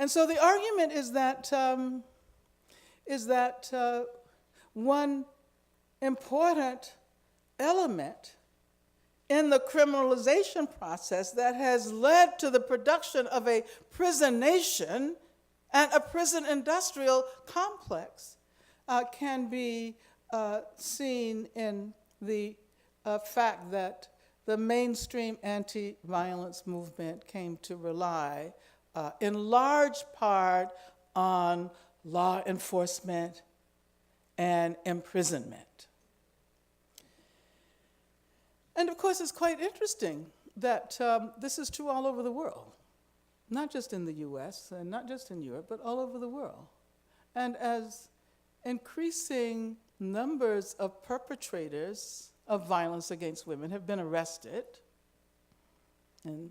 And so the argument is that one important element in the criminalization process that has led to the production of a prison nation and a prison industrial complex can be seen in the fact that the mainstream anti-violence movement came to rely in large part on law enforcement and imprisonment. And of course, it's quite interesting that this is true all over the world, not just in the US and not just in Europe, but all over the world. And as increasing numbers of perpetrators of violence against women have been arrested, and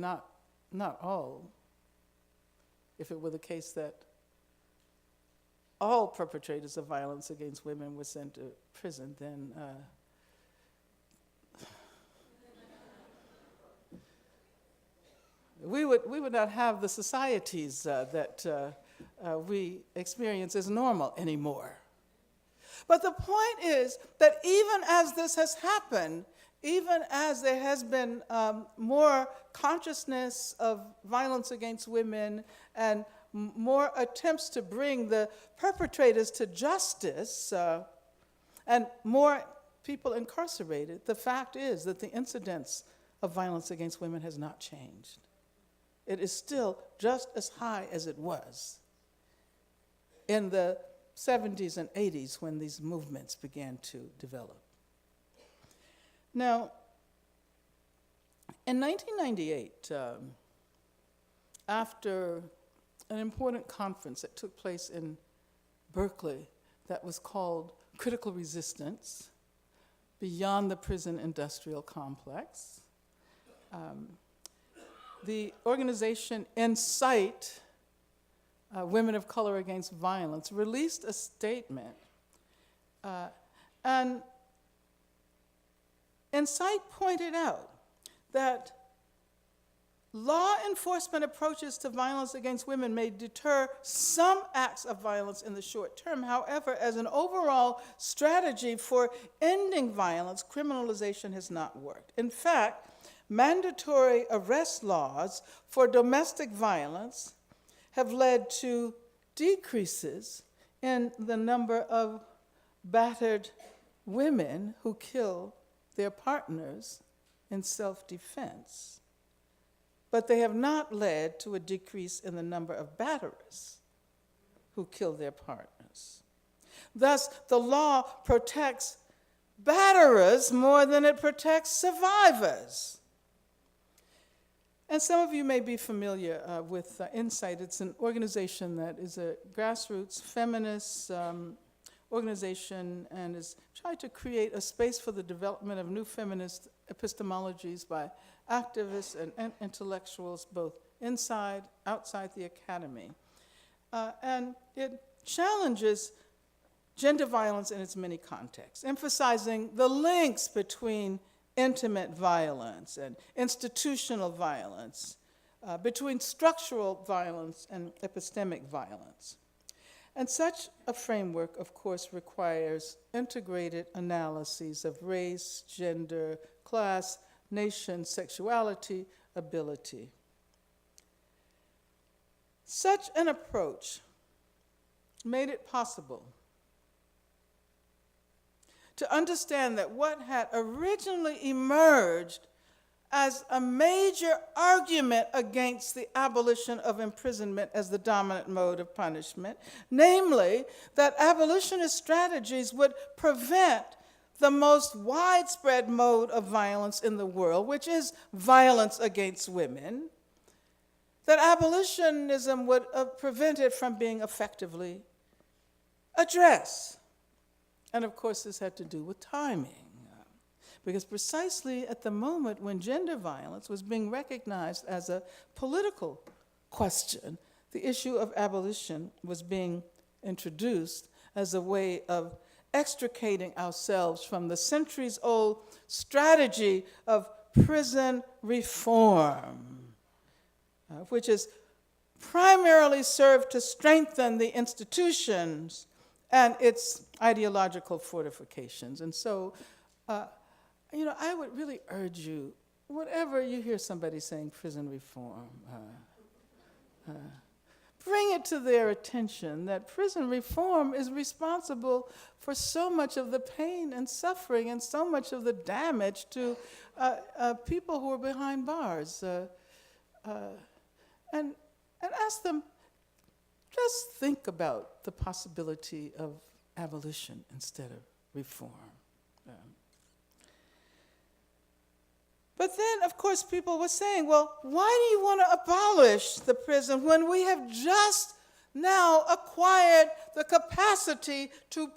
not all, if it were the case that all perpetrators of violence against women were sent to prison, then we would not have the societies that we experience as normal anymore. But the point is that even as this has happened, even as there has been more consciousness of violence against women and more attempts to bring the perpetrators to justice and more people incarcerated, the fact is that the incidence of violence against women has not changed. It is still just as high as it was in the 70s and 80s when these movements began to develop. Now, in 1998, after an important conference that took place in Berkeley that was called Critical Resistance Beyond the Prison Industrial Complex, the organization Incite Women of Color Against Violence released a statement, and Incite pointed out that law enforcement approaches to violence against women may deter some acts of violence in the short term. However, as an overall strategy for ending violence, criminalization has not worked. In fact, mandatory arrest laws for domestic violence have led to decreases in the number of battered women who kill their partners in self-defense. But they have not led to a decrease in the number of batterers who kill their partners. Thus, the law protects batterers more than it protects survivors. And some of you may be familiar with Incite. It's an organization that is a grassroots feminist organization and is trying to create a space for the development of new feminist epistemologies by activists and intellectuals, both inside, outside the academy. And it challenges gender violence in its many contexts, emphasizing the links between intimate violence and institutional violence, between structural violence and epistemic violence. And such a framework, of course, requires integrated analyses of race, gender, class, nation, sexuality, ability. Such an approach made it possible to understand that what had originally emerged as a major argument against the abolition of imprisonment as the dominant mode of punishment, namely that abolitionist strategies would prevent the most widespread mode of violence in the world, which is violence against women, that abolitionism would prevent it from being effectively addressed. And of course, this had to do with timing, because precisely at the moment when gender violence was being recognized as a political question, the issue of abolition was being introduced as a way of extricating ourselves from the centuries-old strategy of prison reform, which is primarily served to strengthen the institutions and its ideological fortifications. And so, I would really urge you, whatever you hear somebody saying prison reform, bring it to their attention that prison reform is responsible for so much of the pain and suffering and so much of the damage to people who are behind bars. And ask them, just think about the possibility of abolition instead of reform. But then, of course, people were saying, well, why do you want to abolish the prison when we have just now acquired the capacity to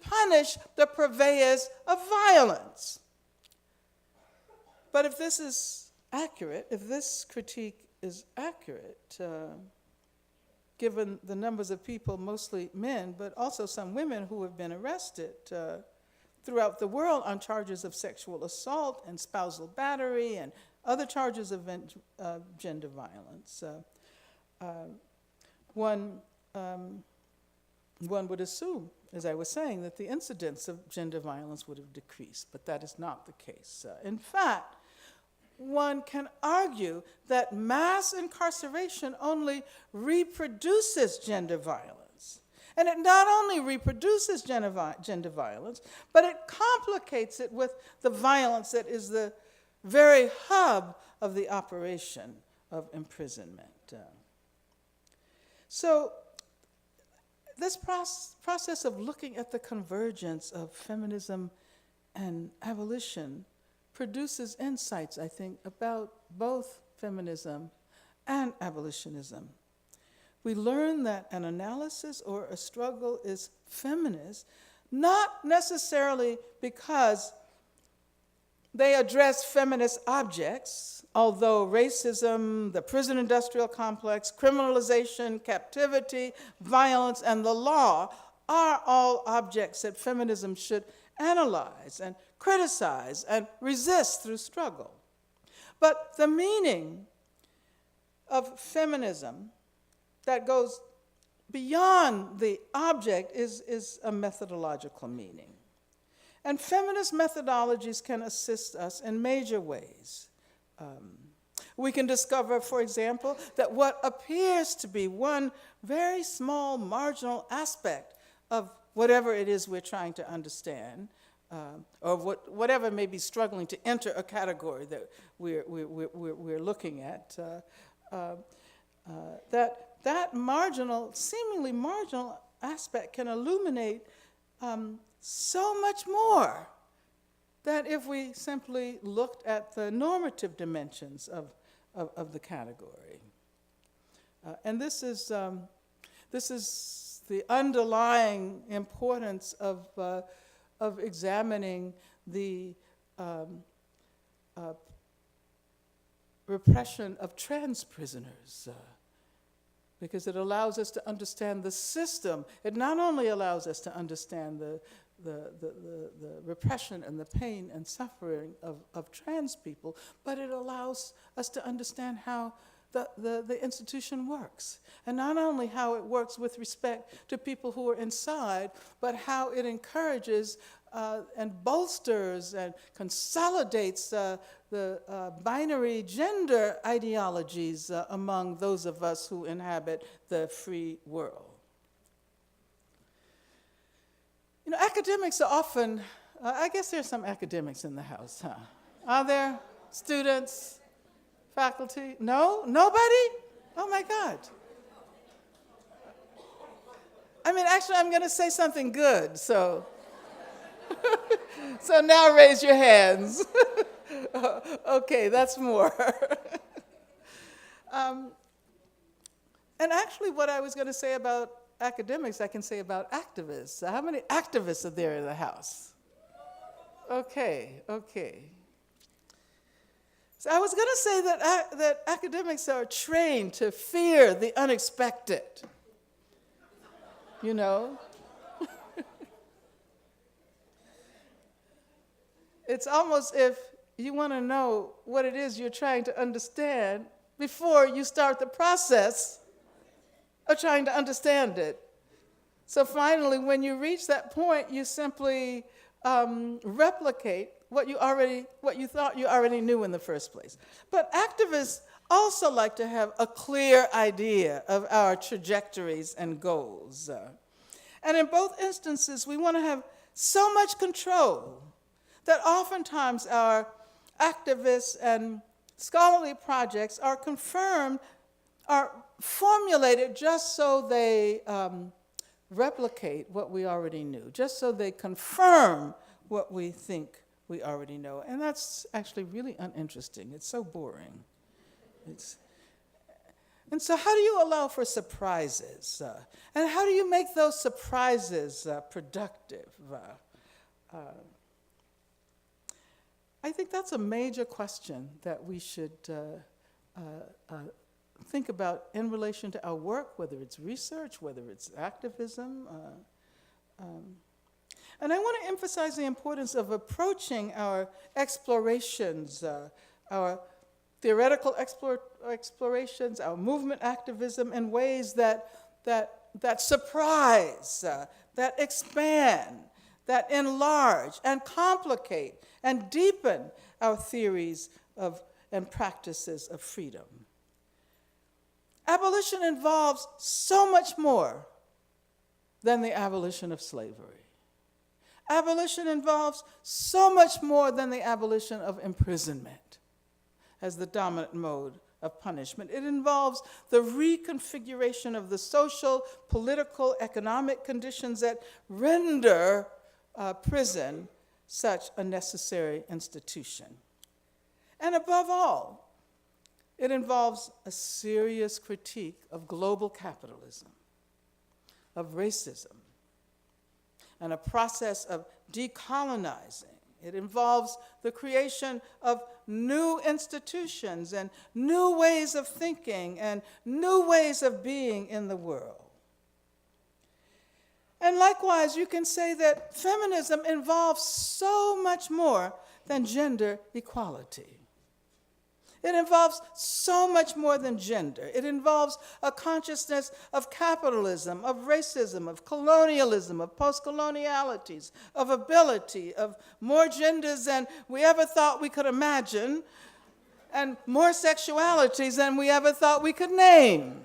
punish the purveyors of violence? But if this is accurate, if this critique is accurate, given the numbers of people, mostly men, but also some women who have been arrested throughout the world on charges of sexual assault and spousal battery and other charges of gender violence, one would assume, as I was saying, that the incidence of gender violence would have decreased, but that is not the case. In fact, one can argue that mass incarceration only reproduces gender violence. And it not only reproduces gender violence, but it complicates it with the violence that is the very hub of the operation of imprisonment. So this process of looking at the convergence of feminism and abolition produces insights, I think, about both feminism and abolitionism. We learn that an analysis or a struggle is feminist, not necessarily because they address feminist objects, although racism, the prison industrial complex, criminalization, captivity, violence, and the law are all objects that feminism should analyze and criticize and resist through struggle. But the meaning of feminism that goes beyond the object is a methodological meaning. And feminist methodologies can assist us in major ways. We can discover, for example, that what appears to be one very small marginal aspect of whatever it is we're trying to understand, or whatever may be struggling to enter a category that we're looking at, that marginal, seemingly marginal aspect can illuminate so much more than if we simply looked at the normative dimensions of the category. And this is the underlying importance of examining the repression of trans prisoners, because it allows us to understand the system. It not only allows us to understand the repression and the pain and suffering of trans people, but it allows us to understand how the institution works. And not only how it works with respect to people who are inside, but how it encourages and bolsters and consolidates the binary gender ideologies among those of us who inhabit the free world. You know, academics are often, I guess there's some academics in the house, huh? Are there? Students? Faculty? No? Nobody? Oh my God. I mean, actually, I'm going to say something good, so. So now raise your hands. Okay, that's more. And actually, what I was going to say about academics, I can say about activists. How many activists are there in the house? Okay. So I was going to say that academics are trained to fear the unexpected. You know? It's almost if you want to know what it is you're trying to understand before you start the process of trying to understand it. So finally, when you reach that point, you simply replicate what you thought you already knew in the first place. But activists also like to have a clear idea of our trajectories and goals. And in both instances, we want to have so much control that oftentimes our activists and scholarly projects are formulated just so they replicate what we already knew, just so they confirm what we think we already know. And that's actually really uninteresting. It's so boring. And so how do you allow for surprises? And how do you make those surprises productive? I think that's a major question that we should think about in relation to our work, whether it's research, whether it's activism. And I want to emphasize the importance of approaching our explorations, our theoretical explorations, our movement activism in ways that surprise, that expand, that enlarge and complicate and deepen our theories and practices of freedom. Abolition involves so much more than the abolition of slavery. Abolition involves so much more than the abolition of imprisonment as the dominant mode of punishment. It involves the reconfiguration of the social, political, economic conditions that render prison such a necessary institution. And above all, it involves a serious critique of global capitalism, of racism, and a process of decolonizing. It involves the creation of new institutions and new ways of thinking and new ways of being in the world. And likewise, you can say that feminism involves so much more than gender equality. It involves so much more than gender. It involves a consciousness of capitalism, of racism, of colonialism, of post-colonialities, of ability, of more genders than we ever thought we could imagine, and more sexualities than we ever thought we could name.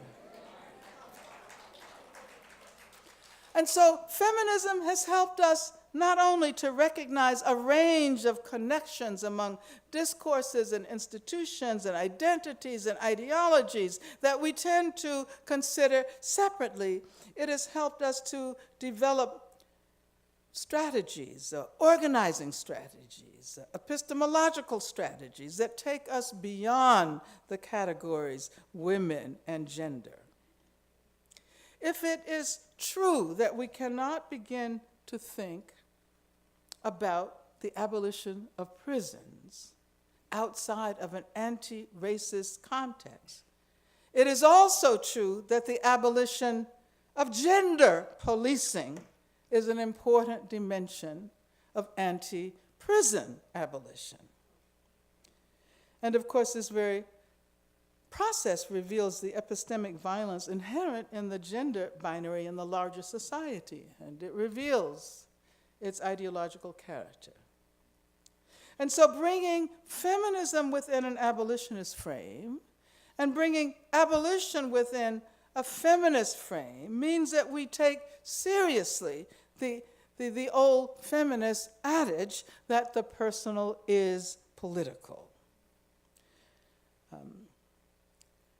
And so feminism has helped us not only to recognize a range of connections among discourses and institutions and identities and ideologies that we tend to consider separately, it has helped us to develop strategies, organizing strategies, epistemological strategies that take us beyond the categories women and gender. If it is true that we cannot begin to think about the abolition of prisons outside of an anti-racist context, it is also true that the abolition of gender policing is an important dimension of anti-prison abolition. And of course, this very process reveals the epistemic violence inherent in the gender binary in the larger society, and it reveals its ideological character. And so bringing feminism within an abolitionist frame and bringing abolition within a feminist frame means that we take seriously the old feminist adage that the personal is political.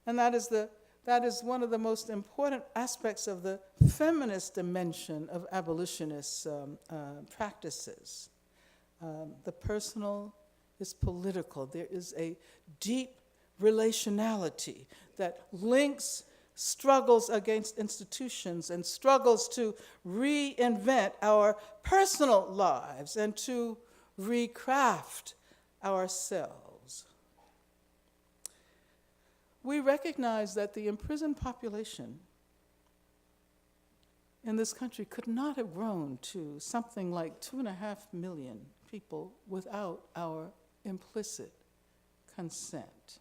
And that is one of the most important aspects of the feminist dimension of abolitionist practices. The personal is political. There is a deep relationality that links struggles against institutions and struggles to reinvent our personal lives and to recraft ourselves. We recognize that the imprisoned population in this country could not have grown to something like 2.5 million people without our implicit consent.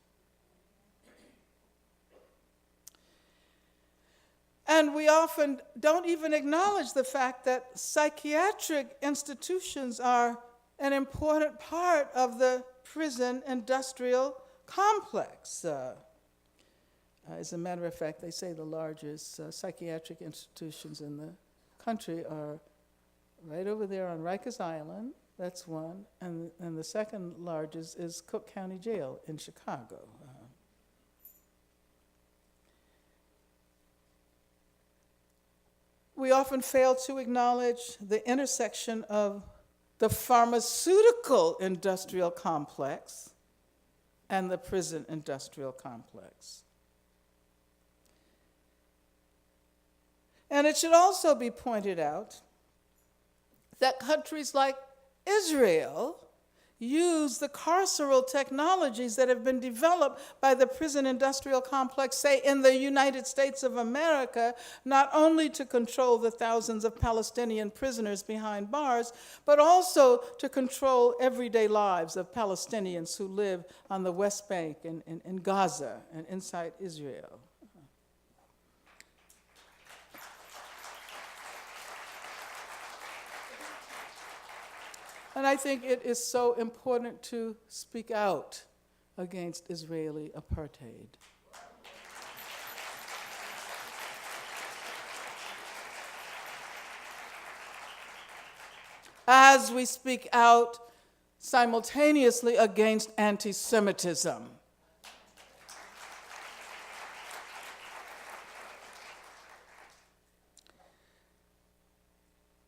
And we often don't even acknowledge the fact that psychiatric institutions are an important part of the prison industrial complex. As a matter of fact, they say the largest psychiatric institutions in the country are right over there on Rikers Island. That's one. And the second largest is Cook County Jail in Chicago. We often fail to acknowledge the intersection of the pharmaceutical industrial complex and the prison industrial complex. And it should also be pointed out that countries like Israel use the carceral technologies that have been developed by the prison industrial complex, say in the United States of America, not only to control the thousands of Palestinian prisoners behind bars, but also to control everyday lives of Palestinians who live on the West Bank and in Gaza and inside Israel. And I think it is so important to speak out against Israeli apartheid. As we speak out simultaneously against anti-Semitism.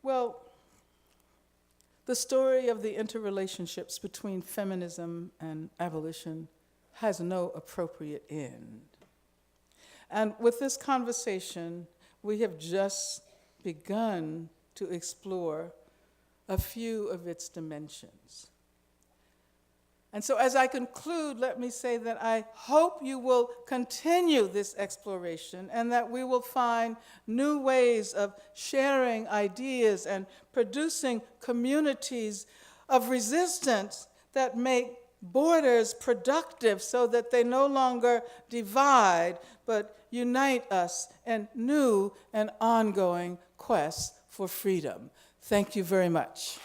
Well, the story of the interrelationships between feminism and abolition has no appropriate end. And with this conversation, we have just begun to explore a few of its dimensions. And so as I conclude, let me say that I hope you will continue this exploration and that we will find new ways of sharing ideas and producing communities of resistance that make borders productive so that they no longer divide but unite us in new and ongoing quests for freedom. Thank you very much.